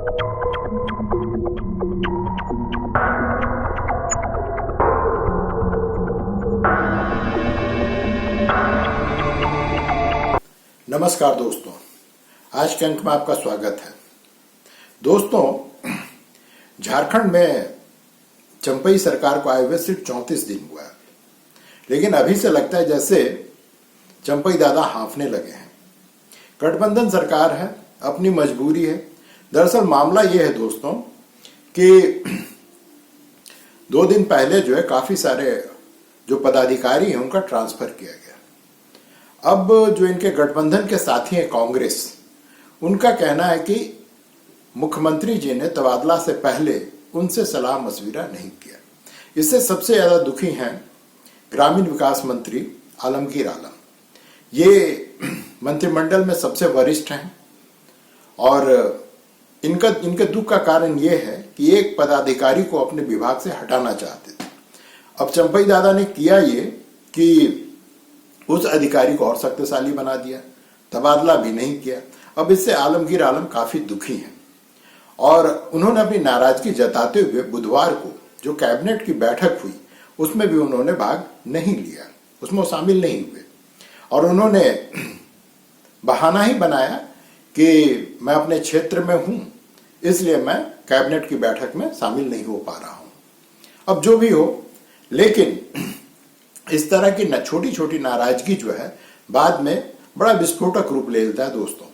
नमस्कार दोस्तों, आज के अंक में आपका स्वागत है। दोस्तों, झारखंड में चंपई सरकार को आए हुए सिर्फ 34 दिन हुआ है, लेकिन अभी से लगता है जैसे चंपई दादा हाँफने लगे हैं। गठबंधन सरकार है, अपनी मजबूरी है। दरअसल मामला यह है दोस्तों कि 2 दिन पहले जो है काफी सारे जो पदाधिकारी हैं उनका ट्रांसफर किया गया। अब जो इनके गठबंधन के साथी हैं कांग्रेस, उनका कहना है कि मुख्यमंत्री जी ने तबादला से पहले उनसे सलाह मशविरा नहीं किया। इससे सबसे ज्यादा दुखी हैं ग्रामीण विकास मंत्री आलमगीर आलम। ये मंत्रिमंडल में सबसे वरिष्ठ हैं और इनके दुख का कारण यह है कि एक पदाधिकारी को अपने विभाग से हटाना चाहते थे। अब चंपई दादा ने किया ये कि उस अधिकारी को और शक्तिशाली बना दिया, तबादला भी नहीं किया। अब इससे आलमगीर आलम काफी दुखी हैं और उन्होंने अपनी नाराजगी जताते हुए बुधवार को जो कैबिनेट की बैठक हुई उसमें भी उन्होंने भाग नहीं लिया, उसमें वो शामिल नहीं हुए और उन्होंने बहाना ही बनाया कि मैं अपने क्षेत्र में हूं, इसलिए मैं कैबिनेट की बैठक में शामिल नहीं हो पा रहा हूं। अब जो भी हो, लेकिन इस तरह की छोटी छोटी नाराजगी जो है बाद में बड़ा विस्फोटक रूप ले लेता है दोस्तों।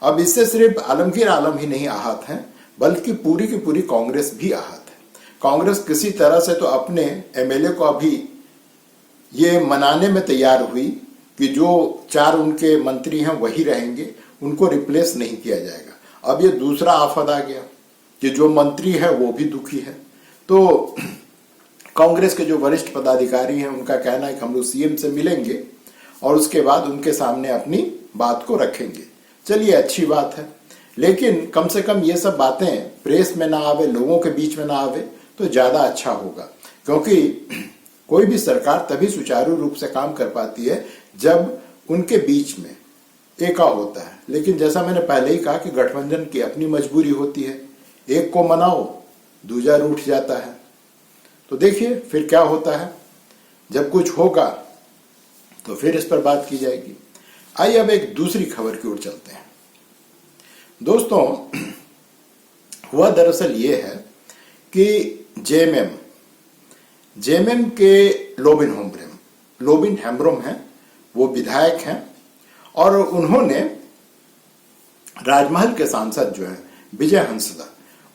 अब इससे सिर्फ आलमगीर आलम ही नहीं आहत हैं, बल्कि पूरी की पूरी कांग्रेस भी आहत है। कांग्रेस किसी तरह से तो अपने एमएलए को अभी ये मनाने में तैयार हुई कि जो 4 उनके मंत्री हैं वही रहेंगे, उनको रिप्लेस नहीं किया जाएगा। अब ये दूसरा आफत आ गया कि जो मंत्री है वो भी दुखी है। तो कांग्रेस के जो वरिष्ठ पदाधिकारी हैं उनका कहना है कि हम लोग सीएम से मिलेंगे और उसके बाद उनके सामने अपनी बात को रखेंगे। चलिए, अच्छी बात है, लेकिन कम से कम ये सब बातें प्रेस में ना आवे, लोगों के बीच में ना आवे तो ज्यादा अच्छा होगा, क्योंकि कोई भी सरकार तभी सुचारू रूप से काम कर पाती है जब उनके बीच में एका होता है। लेकिन जैसा मैंने पहले ही कहा कि गठबंधन की अपनी मजबूरी होती है, एक को मनाओ दूजा रूठ जाता है। तो देखिए फिर क्या होता है। जब कुछ होगा तो फिर इस पर बात की जाएगी। आइए अब एक दूसरी खबर की ओर चलते हैं। दोस्तों, हुआ दरअसल ये है कि जेएमएम के लोबिन हेम्ब्रोम हैं, वो विधायक हैं और उन्होंने राजमहल के सांसद जो है विजय हंसदा,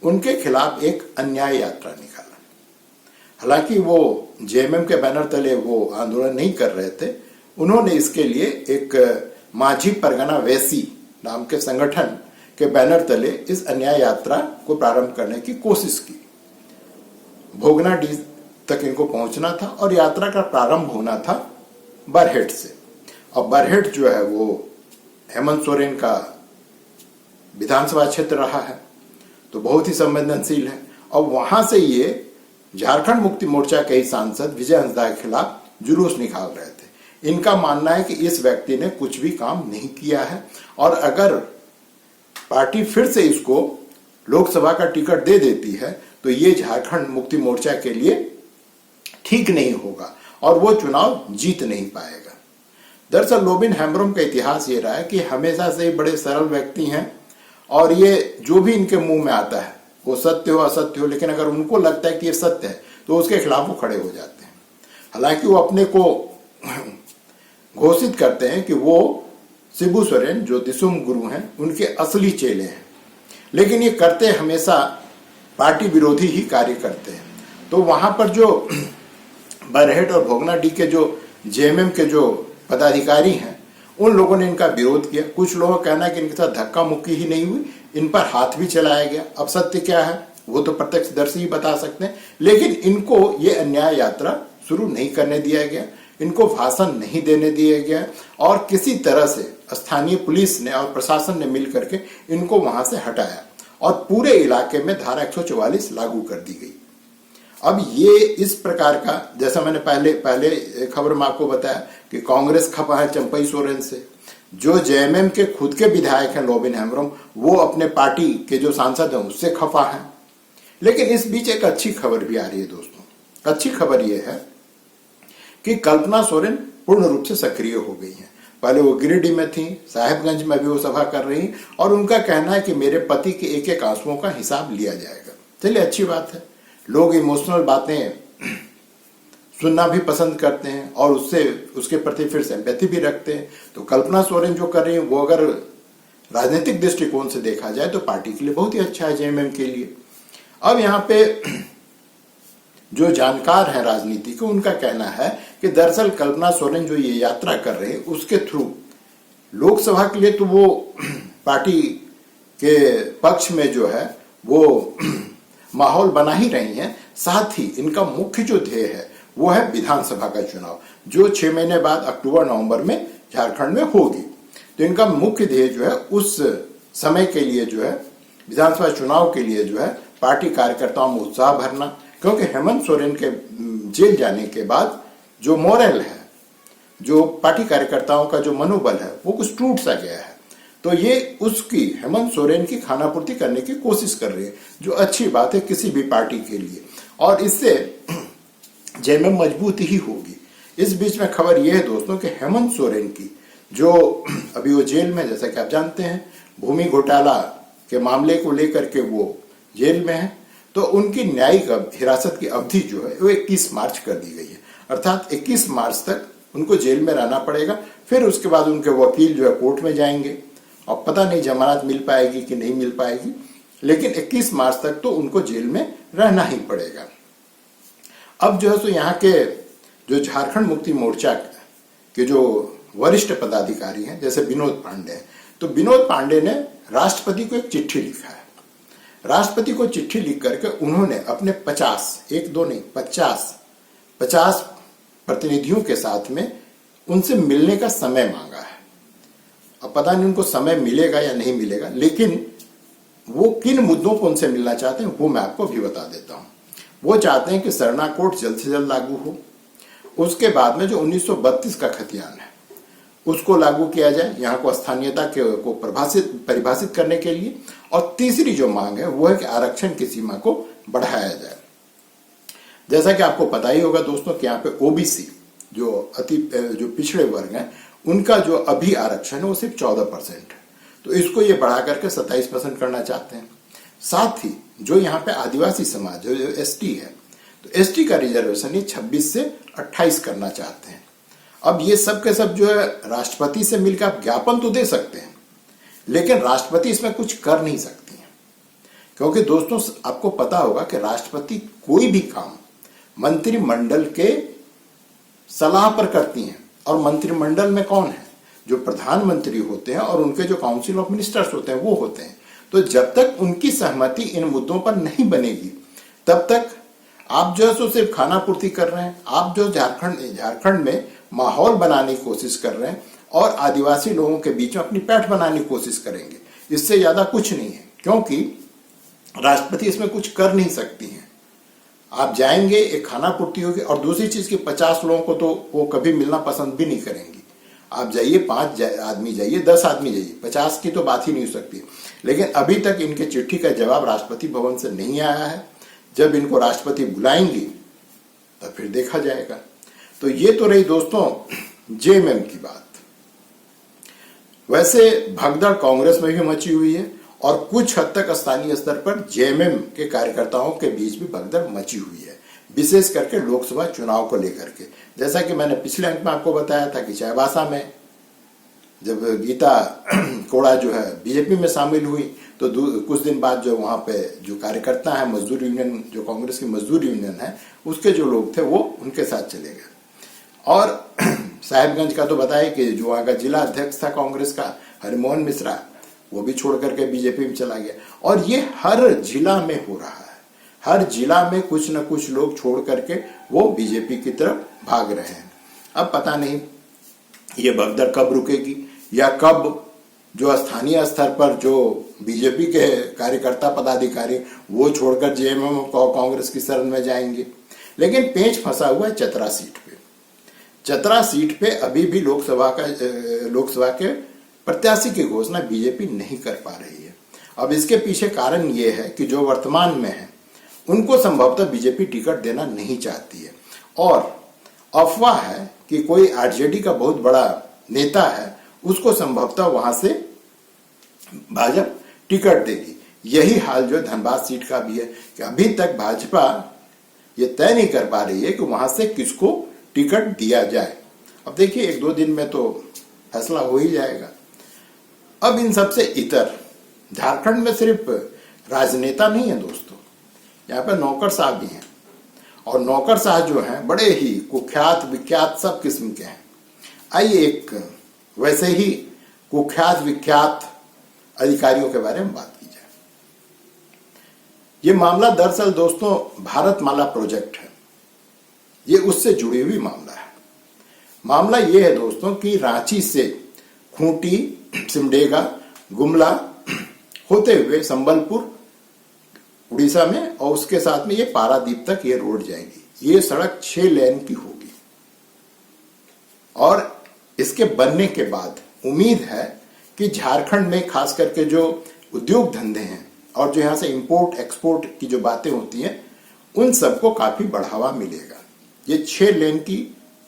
उनके खिलाफ एक अन्याय यात्रा निकाला। हालांकि वो जेएमएम के बैनर तले वो आंदोलन नहीं कर रहे थे, उन्होंने इसके लिए एक माझी परगना वैसी नाम के संगठन के बैनर तले इस अन्याय यात्रा को प्रारंभ करने की कोशिश की। भोगनाडीह तक इनको पहुंचना था और यात्रा का प्रारंभ होना था बरहेट से। अब बरहेट जो है वो हेमंत सोरेन का विधानसभा क्षेत्र रहा है, तो बहुत ही संवेदनशील है। और वहां से ये झारखंड मुक्ति मोर्चा के ही सांसद विजय हंसदा के खिलाफ जुलूस निकाल रहे थे। इनका मानना है कि इस व्यक्ति ने कुछ भी काम नहीं किया है और अगर पार्टी फिर से इसको लोकसभा का टिकट दे देती है तो ये झारखंड मुक्ति मोर्चा के लिए ठीक नहीं होगा और वो चुनाव जीत नहीं पाएगा। दरअसल लोबिन हेम्ब्रोम का इतिहास ये रहा है कि हमेशा से बड़े सरल व्यक्ति हैं और ये जो भी इनके मुंह में आता है वो सत्य हो असत्य हो, लेकिन अगर उनको लगता है कि ये सत्य है तो उसके खिलाफ वो खड़े हो जाते हैं। हालांकि वो अपने को घोषित करते हैं कि वो शिबू सोरेन जो दिसुम गुरु हैं उनके असली चेले हैं, लेकिन ये करते हमेशा पार्टी विरोधी ही कार्य करते हैं। तो वहां पर जो बरहेट और भोगनाडीह के जो जेएमएम के जो पदाधिकारी हैं उन लोगों ने इनका विरोध किया। कुछ लोगों का कहना है कि इनके साथ धक्का मुक्की ही नहीं हुई, इन पर हाथ भी चलाया गया। अब सत्य क्या है वो तो प्रत्यक्षदर्शी ही बता सकते हैं, लेकिन इनको ये अन्याय यात्रा शुरू नहीं करने दिया गया, इनको भाषण नहीं देने दिया गया और किसी तरह से स्थानीय पुलिस ने और प्रशासन ने मिलकर के इनको वहां से हटाया और पूरे इलाके में धारा 144 लागू कर दी गई। अब ये इस प्रकार का, जैसा मैंने पहले खबर में आपको बताया कि कांग्रेस खपा है चंपई सोरेन से, जो जेएमएम के खुद के विधायक हैं लोबिन हेम्ब्रम, वो अपने पार्टी के जो सांसद हैं उससे खफा हैं। लेकिन इस बीच एक अच्छी खबर भी आ रही है दोस्तों। अच्छी खबर यह है कि कल्पना सोरेन पूर्ण रूप से सक्रिय हो गई हैं। पहले वो गिरिडीह में थी, साहेबगंज में भी वो सभा कर रही, और उनका कहना है कि मेरे पति के एक एक आंसुओं का हिसाब लिया जाएगा। चलिए, अच्छी बात है। लोग इमोशनल बातें सुनना भी पसंद करते हैं और उससे उसके प्रति फिर सिंपैथी भी रखते हैं। तो कल्पना सोरेन जो कर रही है वो अगर राजनीतिक दृष्टिकोण से देखा जाए तो पार्टी के लिए बहुत ही अच्छा है, जेएमएम के लिए। अब यहाँ पे जो जानकार हैं राजनीति के, उनका कहना है कि दरअसल कल्पना सोरेन जो ये यात्रा कर रहे हैं उसके थ्रू लोकसभा के लिए तो वो पार्टी के पक्ष में जो है वो माहौल बना ही रही हैं, साथ ही इनका मुख्य जो ध्येय है वो है विधानसभा का चुनाव, जो 6 महीने बाद अक्टूबर नवंबर में झारखंड में होगी। तो इनका मुख्य ध्येय जो है उस समय के लिए जो है विधानसभा चुनाव के लिए जो है पार्टी कार्यकर्ताओं में उत्साह भरना, क्योंकि हेमंत सोरेन के जेल जाने के बाद जो मोरल है, जो पार्टी कार्यकर्ताओं का जो मनोबल है वो कुछ टूट सा गया है। तो ये उसकी हेमंत सोरेन की खानापूर्ति करने की कोशिश कर रही है, जो अच्छी बात है किसी भी पार्टी के लिए, और इससे जेएमएम मजबूत ही होगी। इस बीच में खबर यह है दोस्तों कि हेमंत सोरेन की जो अभी वो जेल में, जैसा कि आप जानते हैं, भूमि घोटाला के मामले को लेकर के वो जेल में है, तो उनकी न्यायिक हिरासत की अवधि जो है वो 21 मार्च कर दी गई है। अर्थात 21 मार्च तक उनको जेल में रहना पड़ेगा। फिर उसके बाद उनके वकील जो है कोर्ट में जाएंगे और पता नहीं जमानत मिल पाएगी कि नहीं मिल पाएगी, लेकिन 21 मार्च तक तो उनको जेल में रहना ही पड़ेगा। अब जो है सो यहाँ के जो झारखंड मुक्ति मोर्चा के जो वरिष्ठ पदाधिकारी हैं, जैसे विनोद पांडे हैं, तो विनोद पांडे ने राष्ट्रपति को एक चिट्ठी लिखा है। राष्ट्रपति को चिट्ठी लिख करके उन्होंने अपने 50 प्रतिनिधियों के साथ में उनसे मिलने का समय मांगा है। अब पता नहीं उनको समय मिलेगा या नहीं मिलेगा, लेकिन वो किन मुद्दों को उनसे मिलना चाहते हैं वो मैं आपको भी बता देता हूं। वो चाहते हैं कि सरना कोड जल्द से जल्द लागू हो, उसके बाद में जो 1932 का खतियान है उसको लागू किया जाए यहाँ को स्थानीयता को परिभाषित करने के लिए, और तीसरी जो मांग है वो है कि आरक्षण की सीमा को बढ़ाया जाए। जैसा कि आपको पता ही होगा दोस्तों कि यहाँ पे ओबीसी जो पिछड़े वर्ग हैं उनका जो अभी आरक्षण है वो सिर्फ 14% है, तो इसको ये बढ़ा करके 27% करना चाहते हैं। साथ ही जो यहाँ पे आदिवासी समाज जो एसटी है, तो एसटी का रिजर्वेशन ये 26 से 28 करना चाहते हैं। अब ये सब के सब जो है राष्ट्रपति से मिलकर आप ज्ञापन तो दे सकते हैं, लेकिन राष्ट्रपति इसमें कुछ कर नहीं सकती है, क्योंकि दोस्तों आपको पता होगा कि राष्ट्रपति कोई भी काम मंत्रिमंडल के सलाह पर करती हैं, और मंत्रिमंडल में कौन है? जो प्रधानमंत्री होते हैं और उनके जो काउंसिल ऑफ मिनिस्टर्स होते हैं वो होते हैं। तो जब तक उनकी सहमति इन मुद्दों पर नहीं बनेगी तब तक आप जो है सो सिर्फ खाना पूर्ति कर रहे हैं। आप जो झारखंड में माहौल बनाने की कोशिश कर रहे हैं और आदिवासी लोगों के बीच में अपनी पैठ बनाने की कोशिश करेंगे, इससे ज्यादा कुछ नहीं है, क्योंकि राष्ट्रपति इसमें कुछ कर नहीं सकती हैं। आप जाएंगे, एक खाना पूर्ति होगी, और दूसरी चीज की 50 लोगों को तो वो कभी मिलना पसंद भी नहीं करेंगी। आप जाइए, 5 आदमी जाइए, 10 आदमी जाइए, 50 की तो बात ही नहीं हो सकती। लेकिन अभी तक इनके चिट्ठी का जवाब राष्ट्रपति भवन से नहीं आया है। जब इनको राष्ट्रपति बुलाएंगी तब फिर देखा जाएगा। तो ये तो रही दोस्तों जेएमएम की बात। वैसे भगदड़ कांग्रेस में भी मची हुई है और कुछ हद तक स्थानीय स्तर पर जेएमएम के कार्यकर्ताओं के बीच भी भगदड़ मची हुई है, विशेष करके लोकसभा चुनाव को लेकर के। जैसा कि मैंने पिछले अंक में आपको बताया था कि चाईबासा में जब गीता कोड़ा जो है बीजेपी में शामिल हुई, तो कुछ दिन बाद जो वहां पे जो कार्यकर्ता है, मजदूर यूनियन, जो कांग्रेस की मजदूर यूनियन है, उसके जो लोग थे वो उनके साथ चले गए। और साहेबगंज का तो बताया कि जो वहां का जिला अध्यक्ष था कांग्रेस का, हरिमोहन मिश्रा, वो भी छोड़ करके बीजेपी में चला गया। और ये हर जिला में हो रहा है, हर जिला में कुछ न कुछ लोग छोड़ करके वो बीजेपी की तरफ भाग रहे हैं। अब पता नहीं ये भगदड़ कब रुकेगी, या कब जो स्थानीय स्तर पर जो बीजेपी के कार्यकर्ता पदाधिकारी वो छोड़कर जेएमएम कांग्रेस की शरण में जाएंगे। लेकिन पेंच फंसा हुआ है चतरा सीट पे। चतरा सीट पे अभी भी लोकसभा के प्रत्याशी की घोषणा बीजेपी नहीं कर पा रही है। अब इसके पीछे कारण ये है कि जो वर्तमान में है उनको संभवतः बीजेपी टिकट देना नहीं चाहती है, और अफवाह है कि कोई आरजेडी का बहुत बड़ा नेता है, उसको संभवतः वहां से भाजपा टिकट देगी। यही हाल जो धनबाद सीट का भी है कि अभी तक भाजपा ये तय नहीं कर पा रही है कि वहां से किसको टिकट दिया जाए। अब देखिए 1-2 दिन में तो फैसला हो ही जाएगा। अब इन सबसे इतर झारखंड में सिर्फ राजनेता नहीं है दोस्तों, यहाँ पे नौकरशाह भी हैं, और नौकरशाह जो हैं बड़े ही कुख्यात विख्यात सब किस्म के हैं। आइए एक वैसे ही कुख्यात विख्यात अधिकारियों के बारे में बात की जाए। ये मामला दरअसल दोस्तों भारतमाला प्रोजेक्ट है, ये उससे जुड़ी हुई मामला है। मामला ये है दोस्तों कि रांची से खूंटी, सिमडेगा, गुमला होते हुए संबलपुर उड़ीसा में, और उसके साथ में ये पारादीप तक ये रोड जाएगी। ये सड़क 6 लेन की होगी, और इसके बनने के बाद उम्मीद है कि झारखंड में खास करके जो उद्योग धंधे हैं और जो यहाँ से इंपोर्ट एक्सपोर्ट की जो बातें होती हैं उन सबको काफी बढ़ावा मिलेगा। ये 6 लेन की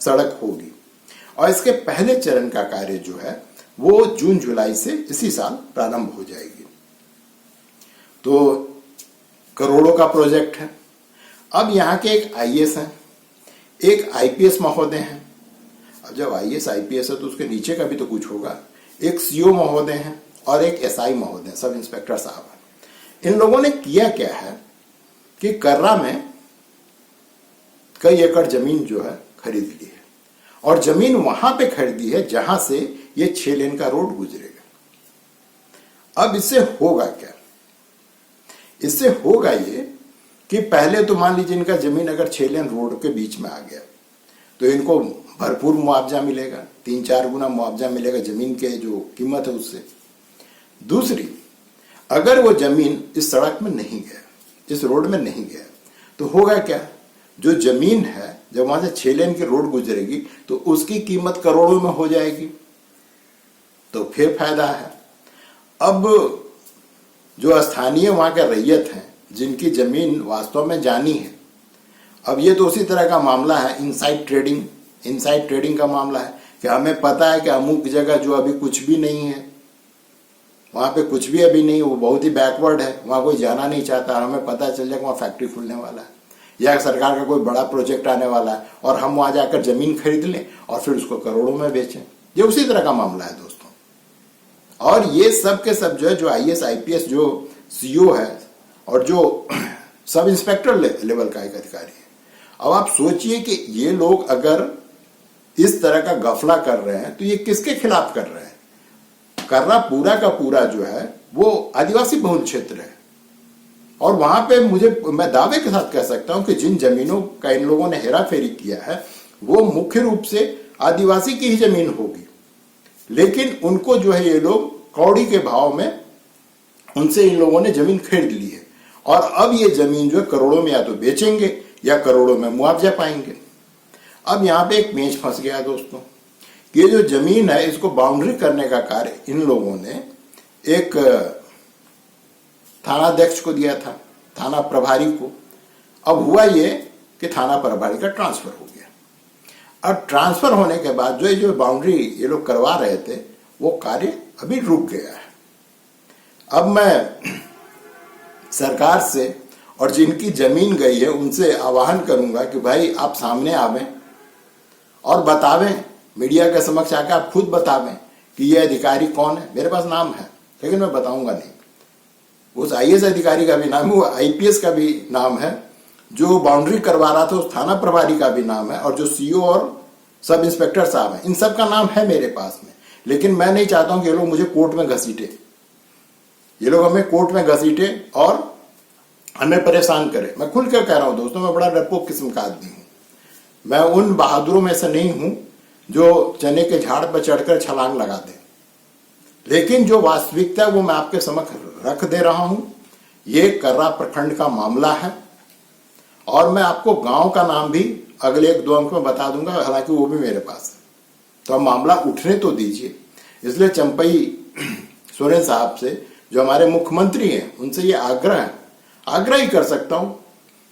सड़क होगी, और इसके पहले चरण का कार्य जो है वो जून-जुलाई से इसी साल प्रारंभ हो जाएगी। तो करोड़ों का प्रोजेक्ट है। अब यहाँ के एक आईएएस हैं, एक आईपीएस महोदय हैं। अब जब आईएएस आईपीएस है तो उसके नीचे का भी तो कुछ होगा। एक सीओ महोदय हैं और एक एसआई महोदय, सब इंस्पेक्टर साहब हैं। इन लोगों ने किया क्या है कि कर्रा में कई एकड़ जमीन जो है खरीद ली है, और जमीन वहां पे खरीदी है जहां से ये 6 लेन का रोड गुजरेगा। अब इससे होगा क्या? इससे होगा ये कि पहले तो मान लीजिए इनका जमीन अगर 6 लेन रोड के बीच में आ गया तो इनको भरपूर मुआवजा मिलेगा, 3-4 गुना मुआवजा मिलेगा जमीन के जो कीमत है उससे। दूसरी, अगर वो जमीन इस सड़क में नहीं गया, इस रोड में नहीं गया, तो होगा क्या? जो जमीन है जब वहां से 6 लेन की रोड गुजरेगी तो उसकी कीमत करोड़ों में हो जाएगी, तो फिर फायदा है। अब जो स्थानीय वहां के रैयत हैं जिनकी जमीन वास्तव में जानी है, अब ये तो उसी तरह का मामला है, इनसाइड ट्रेडिंग का मामला है कि हमें पता है कि अमुक जगह जो अभी कुछ भी नहीं है, वहां पे कुछ भी अभी नहीं, वो बहुत ही बैकवर्ड है, वहां कोई जाना नहीं चाहता, हमें पता चल जाए कि वहां फैक्ट्री खुलने वाला है या सरकार का कोई बड़ा प्रोजेक्ट आने वाला है, और हम वहां जाकर जमीन खरीद लें और फिर उसको करोड़ों में बेचें। ये उसी तरह का मामला है दोस्तों। और ये सब के सब जो है, जो आईएएस आईपीएस जो सीओ है और जो सब इंस्पेक्टर लेवल का एक अधिकारी है, अब आप सोचिए कि ये लोग अगर इस तरह का गफला कर रहे हैं तो ये किसके खिलाफ कर रहे हैं? कर्रा पूरा का पूरा जो है वो आदिवासी बहुल क्षेत्र है, और वहां पे मैं दावे के साथ कह सकता हूं कि जिन जमीनों का इन लोगों ने हेराफेरी किया है वो मुख्य रूप से आदिवासी की ही जमीन होगी, लेकिन उनको जो है ये लोग कौड़ी के भाव में उनसे इन लोगों ने जमीन खरीद ली है, और अब ये जमीन जो है करोड़ों में या तो बेचेंगे या करोड़ों में मुआवजा पाएंगे। अब यहाँ पे एक पेंच फंस गया दोस्तों, ये जो जमीन है इसको बाउंड्री करने का कार्य इन लोगों ने एक थानाध्यक्ष को दिया था, थाना प्रभारी को। अब हुआ ये कि थाना प्रभारी का ट्रांसफर हो गया। अब ट्रांसफर होने के बाद जो बाउंड्री ये लोग करवा रहे थे वो कार्य अभी रुक गया है। अब मैं सरकार से और जिनकी जमीन गई है उनसे आह्वान करूंगा कि भाई आप सामने आवें और बतावें, मीडिया के समक्ष आकर आप खुद बतावें कि ये अधिकारी कौन है। मेरे पास नाम है लेकिन मैं बताऊंगा नहीं। उस आईएएस अधिकारी का भी नाम है, वो आईपीएस का भी नाम है, जो बाउंड्री करवा रहा था उस थाना प्रभारी का भी नाम है, और जो सीओ और सब इंस्पेक्टर साहब हैं, इन सब का नाम है मेरे पास में। लेकिन मैं नहीं चाहता हूं कि ये लोग मुझे कोर्ट में घसीटे, ये लोग हमें कोर्ट में घसीटे और हमें परेशान करे। मैं खुल कर कह रहा हूं दोस्तों, मैं बड़ा डरपोक किस्म का आदमी हूं। मैं उन बहादुरों में से नहीं हूं जो चने के झाड़ पर चढ़कर छलांग लगा दे, लेकिन जो वास्तविकता है वो मैं आपके समक्ष रख दे रहा हूं। ये कर्रा प्रखंड का मामला है, और मैं आपको गांव का नाम भी अगले 1-2 अंक में बता दूंगा, हालांकि वो भी मेरे पास है। तो मामला उठने तो दीजिए, इसलिए चंपई सोरेन साहब से, जो हमारे मुख्यमंत्री हैं, उनसे ये आग्रह ही कर सकता हूं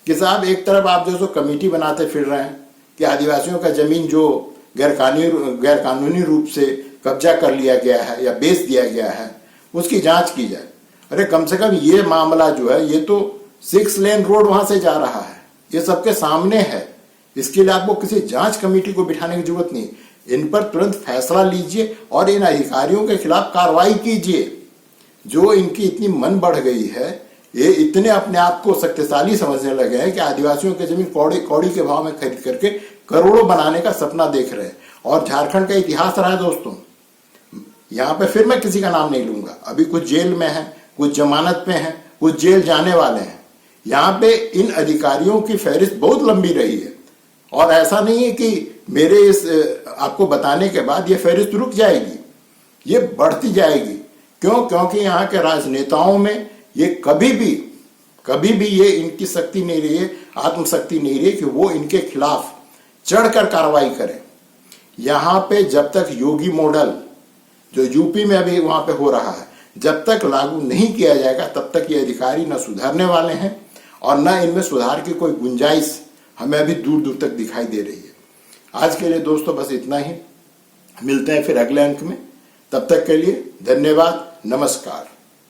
कि साहब, एक तरफ आप जो कमेटी बनाते फिर रहे हैं कि आदिवासियों का जमीन जो गैरकानूनी रूप से कब्जा कर लिया गया है या बेच दिया गया है, उसकी जांच की जाए। अरे कम से कम ये मामला जो है, ये तो 6 लेन रोड वहां से जा रहा है, ये सबके सामने है। इसके लिए आपको किसी जांच कमेटी को बिठाने की जरूरत नहीं। इन पर तुरंत फैसला लीजिए और इन अधिकारियों के खिलाफ कार्रवाई कीजिए। जो इनकी इतनी मन बढ़ गई है, ये इतने अपने आप को शक्तिशाली समझने लगे हैं कि आदिवासियों की जमीन कौड़ी के भाव में खरीद करके करोड़ों बनाने का सपना देख रहे हैं। और झारखंड का इतिहास रहा है दोस्तों, यहाँ पे फिर मैं किसी का नाम नहीं लूंगा, अभी कुछ जेल में है, कुछ जमानत पे हैं, कुछ जेल जाने वाले हैं। यहाँ पे इन अधिकारियों की फहरिस्त बहुत लंबी रही है और ऐसा नहीं है कि मेरे इस आपको बताने के बाद ये फहरिस्त रुक जाएगी, ये बढ़ती जाएगी। क्यों? क्योंकि यहाँ के राजनेताओं में ये कभी भी ये इनकी शक्ति नहीं रही है, आत्मशक्ति नहीं रही है कि वो इनके खिलाफ चढ़कर कार्रवाई करें। यहाँ पे जब तक योगी मॉडल जो यूपी में अभी वहां पे हो रहा है, जब तक लागू नहीं किया जाएगा, तब तक ये अधिकारी न सुधरने वाले हैं और न इनमें सुधार की कोई गुंजाइश हमें अभी दूर दूर तक दिखाई दे रही है। आज के लिए दोस्तों बस इतना ही, मिलते हैं फिर अगले अंक में। तब तक के लिए धन्यवाद, नमस्कार।